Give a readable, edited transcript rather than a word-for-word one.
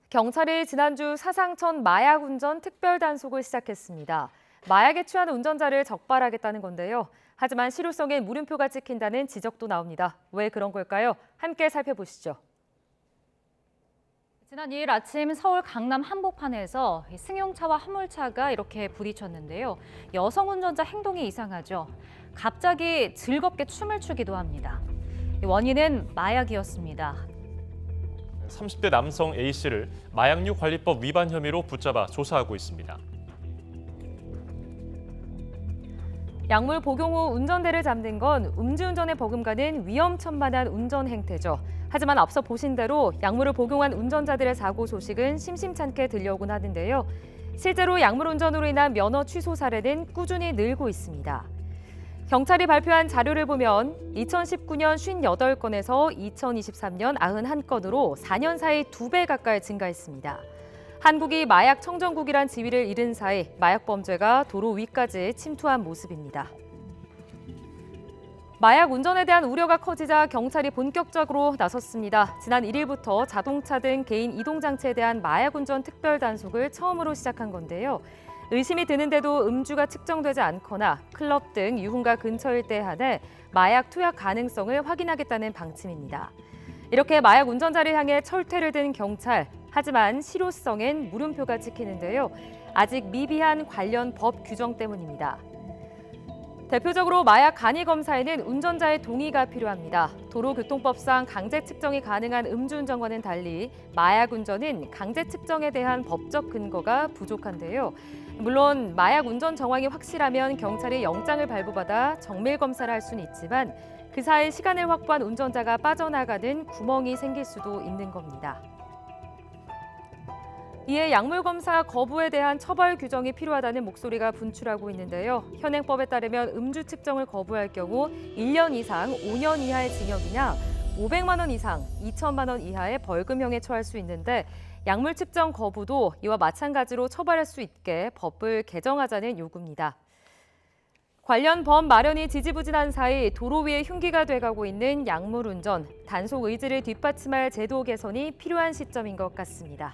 경찰이 지난주 사상천 마약 운전 특별 단속을 시작했습니다. 마약에 취한 운전자를 적발하겠다는 건데요. 하지만 실효성에 물음표가 찍힌다는 지적도 나옵니다. 왜 그런 걸까요? 함께 살펴보시죠. 지난 2일 아침 서울 강남 한복판에서 승용차와 화물차가 이렇게 부딪혔는데요. 여성 운전자 행동이 이상하죠. 갑자기 즐겁게 춤을 추기도 합니다. 원인은 마약이었습니다. 30대 남성 A씨를 마약류 관리법 위반 혐의로 붙잡아 조사하고 있습니다. 약물 복용 후 운전대를 잡는 건 음주운전에 버금가는 위험천만한 운전 행태죠. 하지만 앞서 보신 대로 약물을 복용한 운전자들의 사고 소식은 심심찮게 들려오곤 하는데요. 실제로 약물 운전으로 인한 면허 취소 사례는 꾸준히 늘고 있습니다. 경찰이 발표한 자료를 보면 2019년 58건에서 2023년 91건으로 4년 사이 2배 가까이 증가했습니다. 한국이 마약 청정국이란 지위를 잃은 사이 마약 범죄가 도로 위까지 침투한 모습입니다. 마약 운전에 대한 우려가 커지자 경찰이 본격적으로 나섰습니다. 지난 1일부터 자동차 등 개인 이동장치에 대한 마약 운전 특별 단속을 처음으로 시작한 건데요. 의심이 드는데도 음주가 측정되지 않거나 클럽 등 유흥가 근처일 때 한해 마약 투약 가능성을 확인하겠다는 방침입니다. 이렇게 마약 운전자를 향해 철퇴를 든 경찰. 하지만 실효성엔 물음표가 찍히는데요. 아직 미비한 관련 법 규정 때문입니다. 대표적으로 마약 간이 검사에는 운전자의 동의가 필요합니다. 도로교통법상 강제 측정이 가능한 음주운전과는 달리 마약 운전은 강제 측정에 대한 법적 근거가 부족한데요. 물론 마약 운전 정황이 확실하면 경찰이 영장을 발부받아 정밀 검사를 할 수는 있지만 그 사이 시간을 확보한 운전자가 빠져나가는 구멍이 생길 수도 있는 겁니다. 이에 약물 검사 거부에 대한 처벌 규정이 필요하다는 목소리가 분출하고 있는데요. 현행법에 따르면 음주 측정을 거부할 경우 1년 이상 5년 이하의 징역이나 500만 원 이상 2천만 원 이하의 벌금형에 처할 수 있는데 약물 측정 거부도 이와 마찬가지로 처벌할 수 있게 법을 개정하자는 요구입니다. 관련 법 마련이 지지부진한 사이 도로 위에 흉기가 돼가고 있는 약물 운전, 단속 의지를 뒷받침할 제도 개선이 필요한 시점인 것 같습니다.